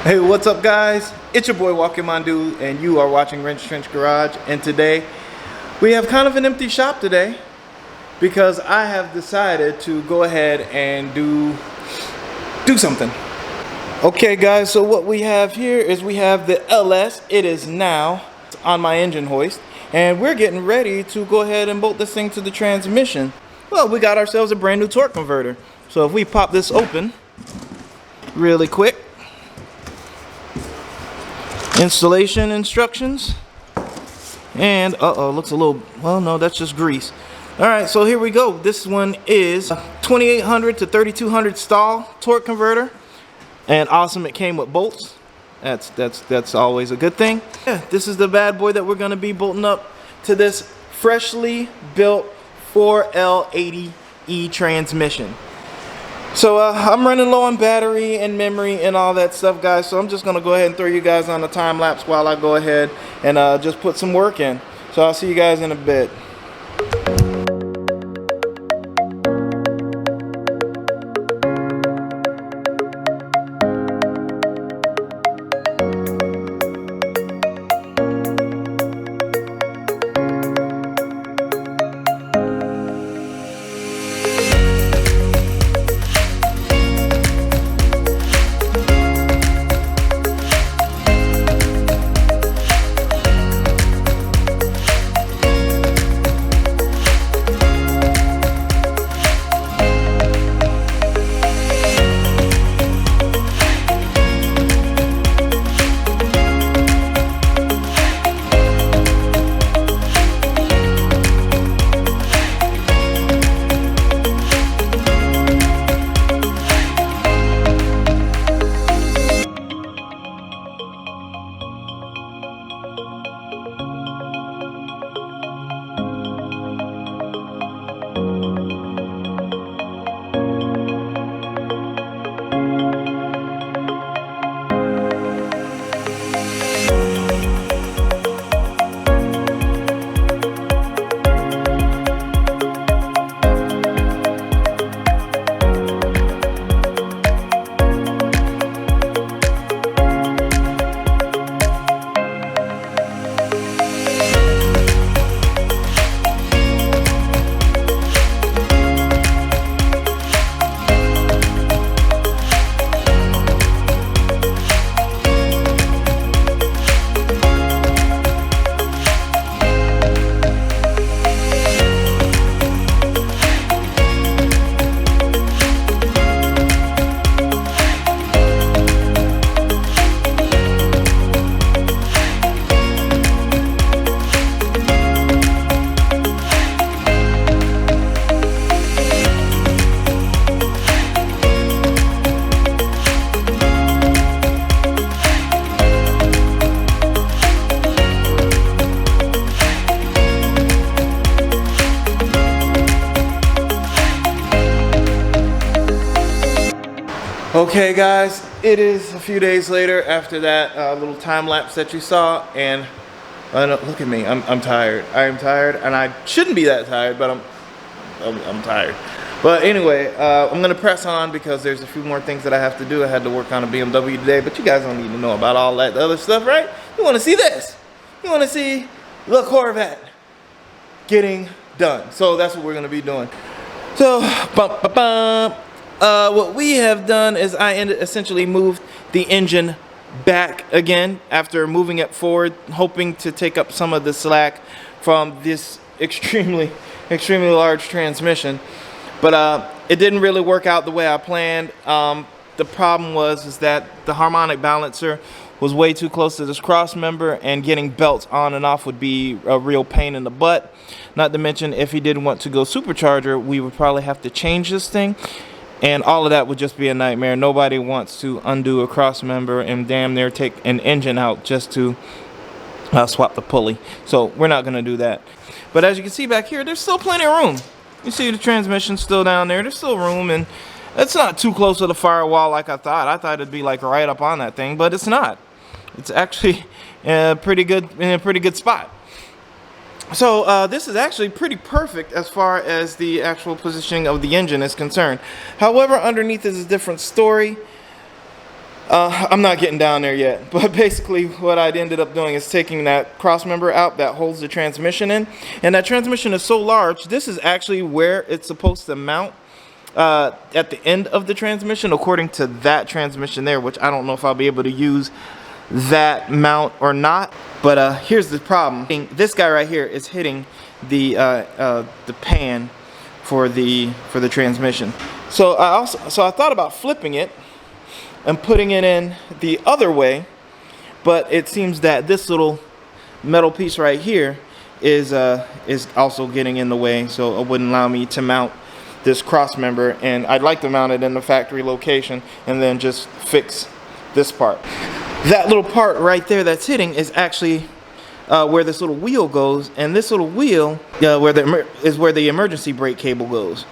Hey, what's up guys? It's your boy Walking Mandu and you are watching Wrenchtrenchers Garage, and today we have kind of an empty shop today because I have decided to go ahead and do something. Okay guys, so what we have here is we have the LS. It is now on my engine hoist and we're getting ready to go ahead and bolt this thing to the transmission. Well, we got ourselves a brand new torque converter. So if we pop this open really quick, installation instructions, and looks a little, well, no, that's just grease. All right, so here we go. This one is 2800 to 3200 stall torque converter, and awesome, it came with bolts. That's always a good thing. Yeah, this is the bad boy that we're gonna be bolting up to this freshly built 4L80E transmission. So I'm running low on battery and memory and all that stuff, guys, so I'm just going to go ahead and throw you guys on a time lapse while I go ahead and just put some work in. So I'll see you guys in a bit. Okay guys, it is a few days later after that little time lapse that you saw, and look at me, I'm tired. I am tired, and I shouldn't be that tired, but I'm tired. But anyway, I'm gonna press on because there's a few more things that I have to do. I had to work on a BMW today, but you guys don't need to know about all that other stuff, right? You wanna see this? You wanna see the Corvette getting done. So that's what we're gonna be doing. So, what we have done is essentially moved the engine back again after moving it forward, hoping to take up some of the slack from this extremely large transmission. But it didn't really work out the way I planned. The problem was that the harmonic balancer was way too close to this Crossmember, and getting belts on and off would be a real pain in the butt. Not to mention, if he didn't want to go supercharger, we would probably have to change this thing. And all of that would just be a nightmare. Nobody wants to undo a Crossmember and damn near take an engine out just to swap the pulley. So we're not going to do that. But as you can see back here, there's still plenty of room. You see the transmission still down there. There's still room, and it's not too close to the firewall like I thought. I thought it'd be like right up on that thing, but it's not. It's actually pretty good, in a pretty good spot. So this is actually pretty perfect as far as the actual positioning of the engine is concerned. However, underneath is a different story. I'm not getting down there yet, but basically what I ended up doing is taking that crossmember out that holds the transmission in, and that transmission is so large, this is actually where it's supposed to mount at the end of the transmission, according to that transmission there, which I don't know if I'll be able to use that mount or not. But here's the problem. This guy right here is hitting the pan for the transmission. So I thought about flipping it and putting it in the other way, but it seems that this little metal piece right here is also getting in the way, so it wouldn't allow me to mount this cross member, and I'd like to mount it in the factory location and then just fix this part. That little part right there that's hitting is actually where this little wheel goes, and this little wheel where the emergency brake cable goes.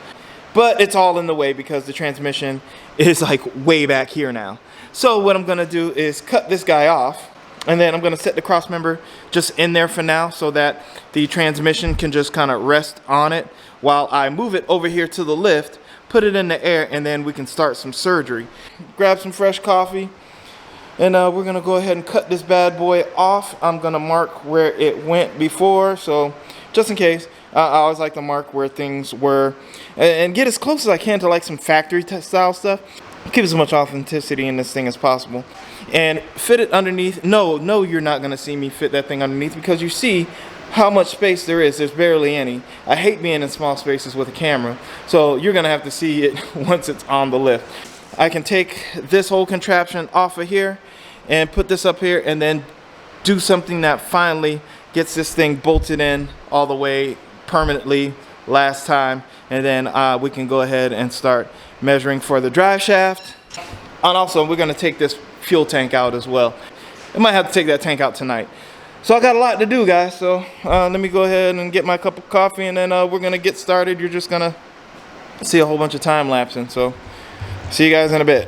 But it's all in the way because the transmission is like way back here now. So what I'm gonna do is cut this guy off, and then I'm gonna set the cross member just in there for now so that the transmission can just kind of rest on it while I move it over here to the lift, put it in the air, and then we can start some surgery. Grab some fresh coffee, and we're gonna go ahead and cut this bad boy off. I'm gonna mark where it went before, so just in case. I always like to mark where things were and get as close as I can to like some factory style stuff. Keep as much authenticity in this thing as possible. And fit it underneath. No, you're not gonna see me fit that thing underneath because you see how much space there is. There's barely any. I hate being in small spaces with a camera, so you're gonna have to see it once it's on the lift. I can take this whole contraption off of here and put this up here and then do something that finally gets this thing bolted in all the way permanently last time, and then we can go ahead and start measuring for the drive shaft. And also we're going to take this fuel tank out as well. I might have to take that tank out tonight. So I got a lot to do, guys, so let me go ahead and get my cup of coffee, and then we're going to get started. You're just going to see a whole bunch of time lapsing, so see you guys in a bit.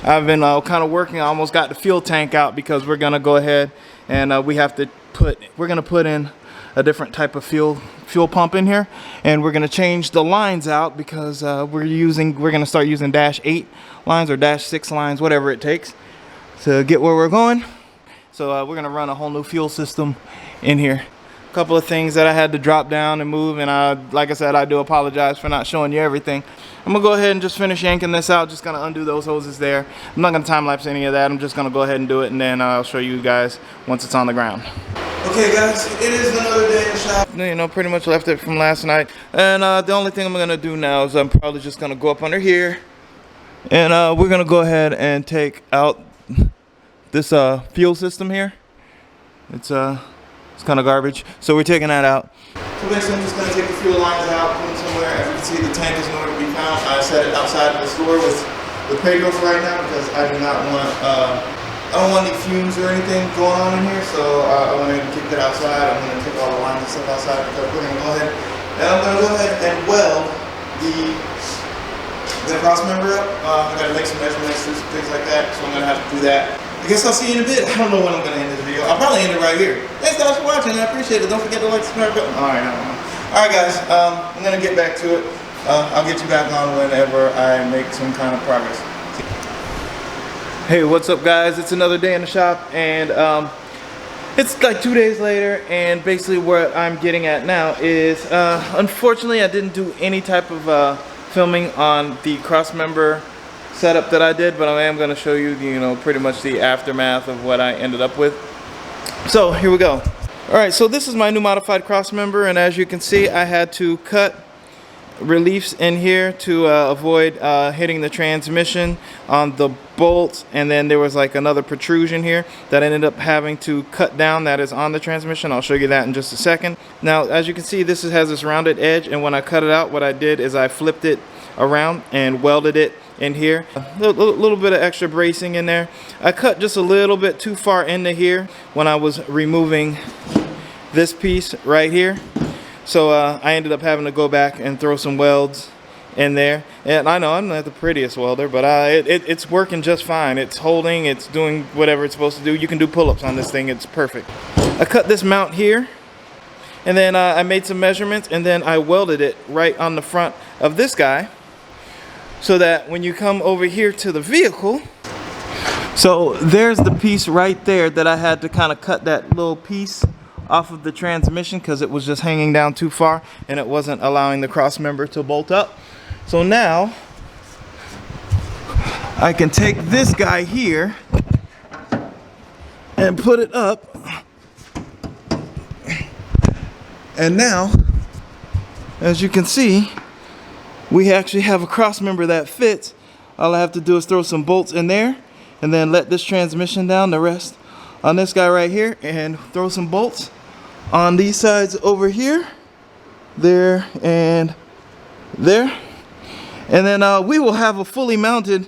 I've been kind of working. I almost got the fuel tank out because we're gonna go ahead and we're gonna put in a different type of fuel pump in here, and we're gonna change the lines out because we're gonna start using -8 lines or -6 lines, whatever it takes to get where we're going. So we're gonna run a whole new fuel system in here. A couple of things that I had to drop down and move, and like I said, I do apologize for not showing you everything. I'm gonna go ahead and just finish yanking this out. Just gonna undo those hoses there. I'm not gonna time lapse any of that. I'm just gonna go ahead and do it, and then I'll show you guys once it's on the ground. Okay, guys, it is another day in the shop. You know, pretty much left it from last night, and the only thing I'm gonna do now is I'm probably just gonna go up under here, and we're gonna go ahead and take out this fuel system here. It's kind of garbage, so we're taking that out. So basically, I'm just going to take the fuel lines out, put them somewhere. As you can see, the tank is nowhere to be found. I set it outside of the store with Pedro for right now because I do not want, I don't want any fumes or anything going on in here. So I went ahead and kicked it outside. I'm going to take all the lines and stuff outside because we're going to go ahead. And I'm going to go ahead and weld the cross member up. I got to make some measurements, do some things like that. So I'm going to have to do that. I guess I'll see you in a bit. I don't know when I'm going to end this video. I'll probably end it right here. Thanks guys for watching. I appreciate it. Don't forget to like, subscribe. Alright guys, I'm going to get back to it. I'll get you back on whenever I make some kind of progress. Hey, what's up guys? It's another day in the shop, and it's like 2 days later, and basically what I'm getting at now is unfortunately I didn't do any type of filming on the Crossmember setup that I did, but I am going to show you, pretty much the aftermath of what I ended up with. So here we go. Alright, so this is my new modified Crossmember, and as you can see, I had to cut reliefs in here to avoid hitting the transmission on the bolts, and then there was like another protrusion here that I ended up having to cut down that is on the transmission. I'll show you that in just a second. Now, as you can see, this has this rounded edge, and when I cut it out, what I did is I flipped it around and welded it in here. A little bit of extra bracing in there. I cut just a little bit too far into here when I was removing this piece right here. So I ended up having to go back and throw some welds in there. And I know I'm not the prettiest welder, but it's working just fine. It's holding, it's doing whatever it's supposed to do. You can do pull-ups on this thing, it's perfect. I cut this mount here, and then I made some measurements, and then I welded it right on the front of this guy, so that when you come over here to the vehicle, so there's the piece right there that I had to kind of cut that little piece off of the transmission because it was just hanging down too far and it wasn't allowing the cross member to bolt up. So now I can take this guy here and put it up, and now as you can see, we actually have a cross member that fits. All I have to do is throw some bolts in there and then let this transmission down, the rest on this guy right here, and throw some bolts on these sides over here, there, and there. And then we will have a fully mounted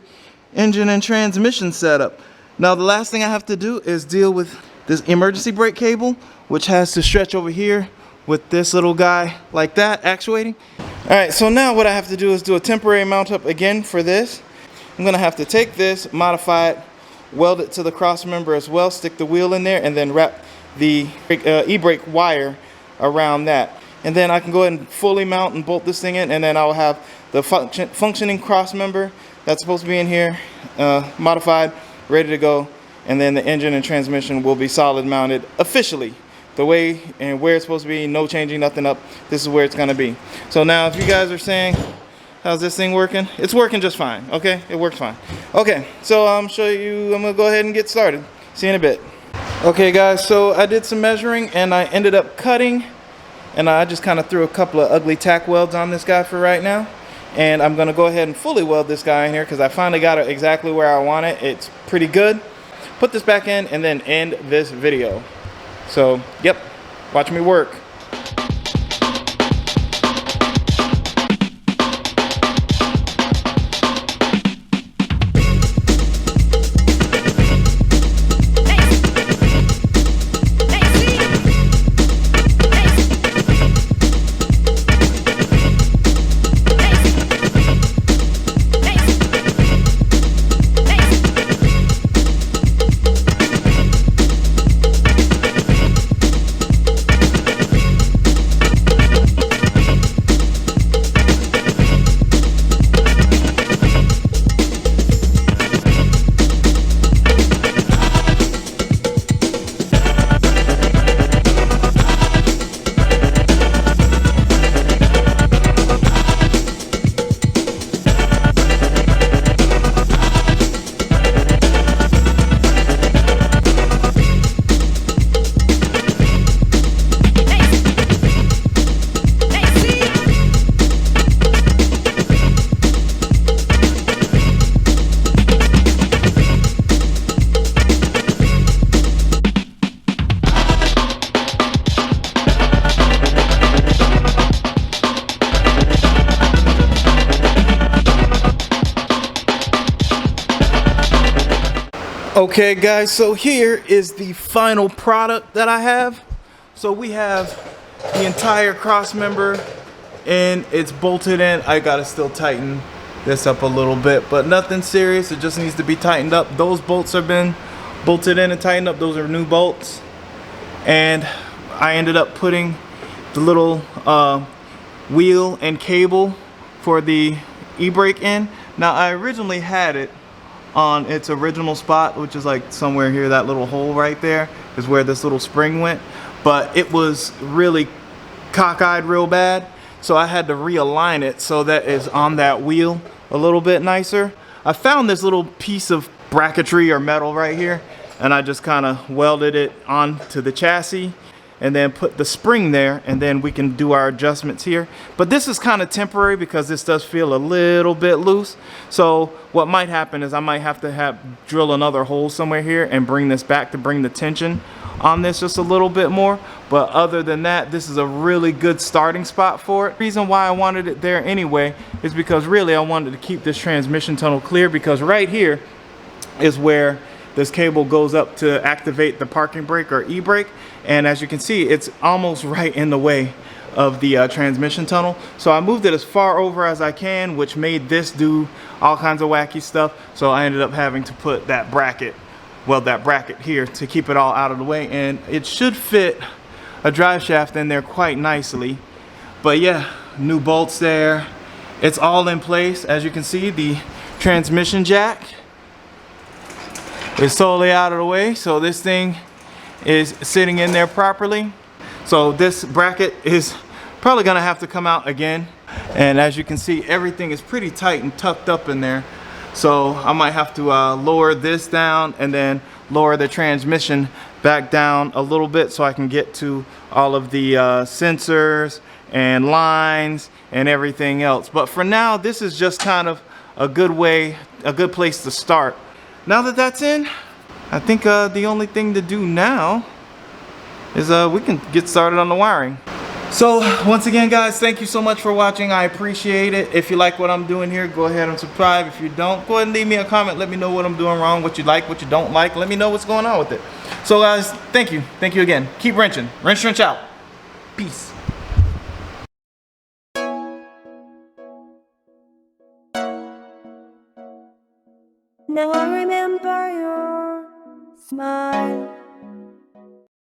engine and transmission setup. Now the last thing I have to do is deal with this emergency brake cable, which has to stretch over here with this little guy like that actuating. All right, so now what I have to do is do a temporary mount up again for this. I'm gonna have to take this, modify it, weld it to the cross member as well, stick the wheel in there, and then wrap the e-brake wire around that. And then I can go ahead and fully mount and bolt this thing in, and then I'll have the functioning cross member that's supposed to be in here, modified, ready to go, and then the engine and transmission will be solid mounted officially. The way and where it's supposed to be, no changing nothing up. This is where it's gonna be. So now if you guys are saying, how's this thing working? It's working just fine, okay? It works fine. Okay, so I'm gonna go ahead and get started. See you in a bit. Okay guys, so I did some measuring and I ended up cutting, and I just kind of threw a couple of ugly tack welds on this guy for right now. And I'm gonna go ahead and fully weld this guy in here because I finally got it exactly where I want it. It's pretty good. Put this back in and then end this video. So, yep, watch me work. Okay guys, so here is the final product that I have. So we have the entire cross member and it's bolted in. I gotta still tighten this up a little bit, but nothing serious. It just needs to be tightened up. Those bolts have been bolted in and tightened up. Those are new bolts. And I ended up putting the little wheel and cable for the e-brake in. Now I originally had it on its original spot, which is like somewhere here. That little hole right there is where this little spring went, but it was really cockeyed real bad, so I had to realign it so that it's on that wheel a little bit nicer. I found this little piece of bracketry or metal right here, and I just kind of welded it onto the chassis and then put the spring there, and then we can do our adjustments here. But this is kind of temporary because this does feel a little bit loose. So what might happen is I might have to drill another hole somewhere here and bring this back to bring the tension on this just a little bit more. But other than that, this is a really good starting spot for it. The reason why I wanted it there anyway is because really I wanted to keep this transmission tunnel clear, because right here is where this cable goes up to activate the parking brake or e-brake. And as you can see, it's almost right in the way of the transmission tunnel. So I moved it as far over as I can, which made this do all kinds of wacky stuff. So I ended up having to put that bracket, well, that bracket here to keep it all out of the way. And it should fit a drive shaft in there quite nicely. But yeah, new bolts there. It's all in place. As you can see, the transmission jack is totally out of the way. So this thing is sitting in there properly. So this bracket is probably gonna have to come out again. And as you can see, everything is pretty tight and tucked up in there. So I might have to lower this down and then lower the transmission back down a little bit so I can get to all of the sensors and lines and everything else. But for now, this is just kind of a good way, a good place to start. Now that that's in, I think the only thing to do now is we can get started on the wiring. So once again, guys, thank you so much for watching. I appreciate it. If you like what I'm doing here, go ahead and subscribe. If you don't, go ahead and leave me a comment. Let me know what I'm doing wrong, what you like, what you don't like. Let me know what's going on with it. So guys, thank you. Thank you again. Keep wrenching. Wrench, wrench out. Peace. Now I remember your smile.